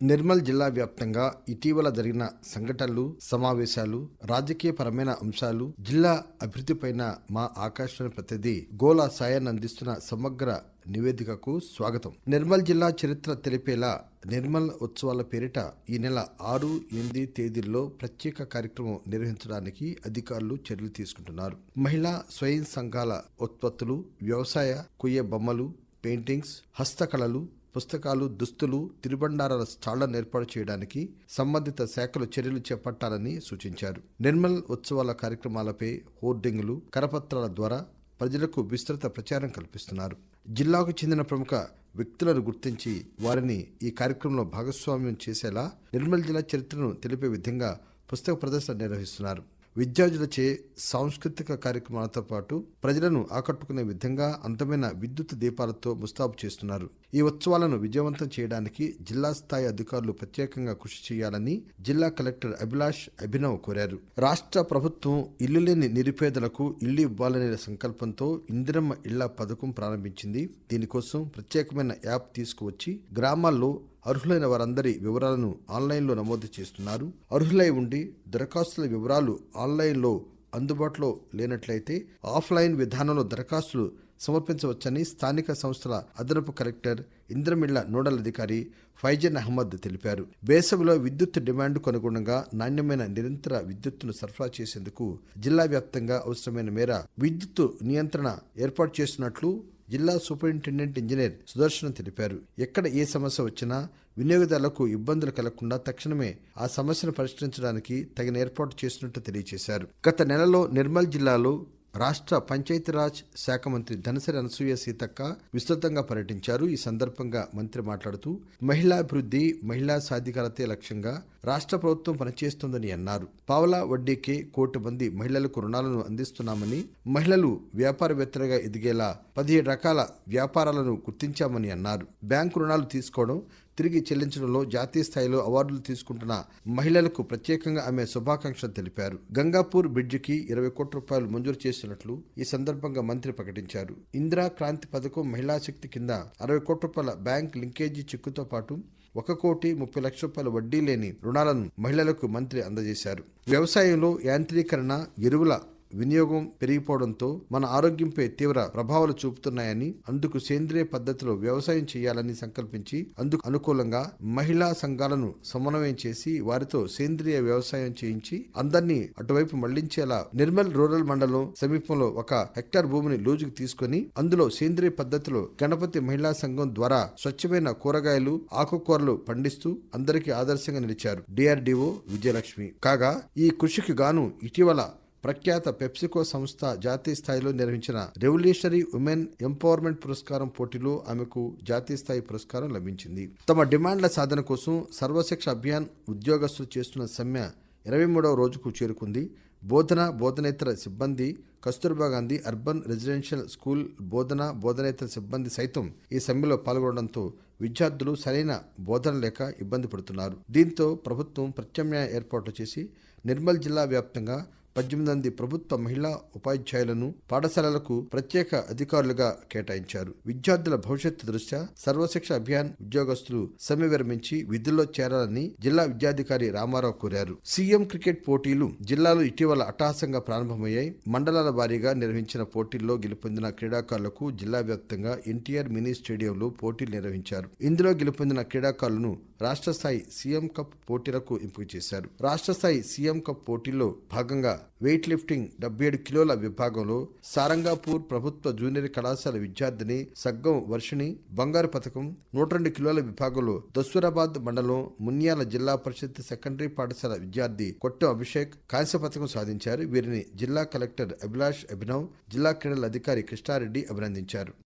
నిర్మల్ జిల్లా వ్యాప్తంగా ఇటీవల జరిగిన సంఘటనలు, సమావేశాలు, రాజకీయపరమైన అంశాలు, జిల్లా అభివృద్ధిపైన మా ఆకాశవాణి ప్రతినిధి గోలా సాయాన్ని అందిస్తున్న సమగ్ర నివేదికకు స్వాగతం. నిర్మల్ జిల్లా చరిత్ర తెలిపేలా నిర్మల్ ఉత్సవాల పేరిట ఈ నెల 6, 8 తేదీల్లో ప్రత్యేక కార్యక్రమం నిర్వహించడానికి అధికారులు చర్యలు తీసుకుంటున్నారు. మహిళా స్వయం సంఘాల ఉత్పత్తులు, వ్యవసాయ కొయ్య బొమ్మలు, పెయింటింగ్స్, హస్తకళలు, పుస్తకాలు, దుస్తులు, తిరుబండారాల స్టాళ్లను ఏర్పాటు చేయడానికి సంబంధిత శాఖలు చర్యలు చేపట్టాలని సూచించారు. నిర్మల్ ఉత్సవాల కార్యక్రమాలపై హోర్డింగులు, కరపత్రాల ద్వారా ప్రజలకు విస్తృత ప్రచారం కల్పిస్తున్నారు. జిల్లాకు చెందిన ప్రముఖ వ్యక్తులను గుర్తించి వారిని ఈ కార్యక్రమంలో భాగస్వామ్యం చేసేలా నిర్మల్ జిల్లా చరిత్రను తెలిపే విధంగా పుస్తక ప్రదర్శన నిర్వహిస్తున్నారు. విద్యార్థులచే సాంస్కృతిక కార్యక్రమాలతో పాటు ప్రజలను ఆకట్టుకునే విధంగా అందమైన విద్యుత్ దీపాలతో ముస్తాబు చేస్తున్నారు. ఈ ఉత్సవాలను విజయవంతం చేయడానికి జిల్లా స్థాయి అధికారులు ప్రత్యేకంగా కృషి చేయాలని జిల్లా కలెక్టర్ అభినవ్ కోరారు. రాష్ట్ర ప్రభుత్వం ఇల్లు లేని నిరుపేదలకు ఇల్లు ఇవ్వాలనే సంకల్పంతో ఇందిరమ్మ ఇళ్ల పథకం ప్రారంభించింది. దీనికోసం ప్రత్యేకమైన యాప్ తీసుకువచ్చి గ్రామాల్లో అర్హులైన వారందరి వివరాలను ఆన్లైన్లో నమోదు చేస్తున్నారు. అర్హులై ఉండి దరఖాస్తుల వివరాలు ఆన్లైన్లో అందుబాటులో లేనట్లయితే ఆఫ్లైన్ విధానంలో దరఖాస్తులు సమర్పించవచ్చని స్థానిక సంస్థల అదనపు కలెక్టర్ ఇంద్రమిళ్ల నోడల్ అధికారి ఫైజన్ అహ్మద్ తెలిపారు. వేసవిలో విద్యుత్ డిమాండ్కు అనుగుణంగా నాణ్యమైన నిరంతర విద్యుత్తును సరఫరా చేసేందుకు జిల్లా వ్యాప్తంగా అవసరమైన మేర విద్యుత్ నియంత్రణ ఏర్పాటు చేస్తున్నట్లు జిల్లా సూపరింటెండెంట్ ఇంజనీర్ సుదర్శన్ తెలిపారు. ఎక్కడ ఏ సమస్య వచ్చినా వినియోగదారులకు ఇబ్బందులు కలగకుండా తక్షణమే ఆ సమస్యను పరిష్కరించడానికి తగిన ఏర్పాటు చేసినట్టు తెలియజేశారు. గత నెలలో నిర్మల్ జిల్లాలో రాష్ట్ర పంచాయతీరాజ్ శాఖ మంత్రి ధనసరి అనసూయ సీతక్క విస్తృతంగా పర్యటించారు. ఈ సందర్భంగా మంత్రి మాట్లాడుతూ మహిళాభివృద్ధి, మహిళా సాధికారతే లక్ష్యంగా రాష్ట్ర ప్రభుత్వం పనిచేస్తోందని అన్నారు. పావలా వడ్డీకే 1 కోటి మంది మహిళలకు రుణాలను అందిస్తున్నామని, మహిళలు వ్యాపారవేత్తలుగా ఎదిగేలా 17 రకాల వ్యాపారాలను గుర్తించామని అన్నారు. బ్యాంకు రుణాలు తీసుకోవడం, తిరిగి చెల్లించడంలో జాతీయ స్థాయిలో అవార్డులు తీసుకుంటున్న మహిళలకు ప్రత్యేకంగా ఆమె శుభాకాంక్షలు తెలిపారు. గంగాపూర్ బ్రిడ్జికి 20 కోట్ల రూపాయలు మంజూరు చేస్తున్నట్లు ఈ సందర్భంగా మంత్రి ప్రకటించారు. ఇందిరా క్రాంతి పథకం మహిళా శక్తి కింద 60 కోట్ల రూపాయల బ్యాంక్ లింకేజీ చెక్కుతో పాటు 1,30,00,000 వడ్డీ లేని రుణాలను మహిళలకు మంత్రి అందజేశారు. వ్యవసాయంలో యాంత్రీకరణ, ఎరువుల వినియోగం పెరిగిపోవడంతో మన ఆరోగ్యంపై తీవ్ర ప్రభావాలు చూపుతున్నాయని, అందుకు సేంద్రియ పద్ధతిలో వ్యవసాయం చేయాలని సంకల్పించి అందుకు అనుకూలంగా మహిళా సంఘాలను సమన్వయం చేసి వారితో సేంద్రియ వ్యవసాయం చేయించి అందరినీ అటువైపు మళ్లించేలా నిర్మల్ రూరల్ మండలం సమీపంలో 1 హెక్టార్ భూమిని లూజుకు తీసుకుని అందులో సేంద్రియ పద్ధతిలో గణపతి మహిళా సంఘం ద్వారా స్వచ్ఛమైన కూరగాయలు, ఆకుకూరలు పండిస్తూ అందరికీ ఆదర్శంగా నిలిచారు డిఆర్డీఓ విజయలక్ష్మి. కాగా ఈ కృషికి గాను ఇటీవల ప్రఖ్యాత పెప్సికో సంస్థ జాతీయ స్థాయిలో నిర్వహించిన రెవల్యూషనరీ ఉమెన్ ఎంపవర్మెంట్ పురస్కారం పోటీలో ఆమెకు జాతీయ స్థాయి పురస్కారం లభించింది. తమ డిమాండ్ల సాధన కోసం సర్వశిక్ష అభియాన్ ఉద్యోగస్తులు చేస్తున్న సమ్మె 23వ రోజుకు చేరుకుంది. బోధనేతర సిబ్బంది, Kasturba Gandhi urban residential school బోధనేతర సిబ్బంది సైతం ఈ సమ్మెలో పాల్గొనడంతో విద్యార్థులు సరైన బోధన లేక ఇబ్బంది పడుతున్నారు. దీంతో ప్రభుత్వం ప్రత్యామ్నాయ ఏర్పాట్లు చేసి నిర్మల్ జిల్లా వ్యాప్తంగా 18 మంది ప్రభుత్వ మహిళా ఉపాధ్యాయులను పాఠశాలలకు ప్రత్యేక అధికారులుగా కేటాయించారు. విద్యార్థుల భవిష్యత్తు దృష్ట్యా సర్వశిక్ష అభియాన్ ఉద్యోగస్తులు సమ్మె విరమించి విధుల్లో చేరాలని జిల్లా విద్యాధికారి రామారావు కోరారు. సీఎం క్రికెట్ పోటీలు జిల్లాలో ఇటీవల అట్టహాసంగా ప్రారంభమయ్యాయి. మండలాల వారీగా నిర్వహించిన పోటీల్లో గెలుపొందిన క్రీడాకారులకు జిల్లా వ్యాప్తంగా ఎన్టీఆర్ మినీ స్టేడియంలో పోటీలు నిర్వహించారు. ఇందులో గెలుపొందిన క్రీడాకారులను రాష్ట్ర స్థాయి సీఎం కప్ పోటీలకు ఎంపిక చేశారు. రాష్ట్ర స్థాయి సీఎం కప్ పోటీల్లో భాగంగా వెయిట్ లిఫ్టింగ్ 77 కిలోల విభాగంలో సారంగాపూర్ ప్రభుత్వ జూనియర్ కళాశాల విద్యార్థిని సగ్గం వర్షిణి బంగారు పథకం, 102 కిలోల విభాగంలో దస్వరాబాద్ మండలం మున్యాల జిల్లా పరిషత్ సెకండరీ పాఠశాల విద్యార్థి కొట్టం అభిషేక్ కాంస్య పథకం సాధించారు. వీరిని జిల్లా కలెక్టర్ అభినవ్, జిల్లా క్రీడల అధికారి కృష్ణారెడ్డి అభినందించారు.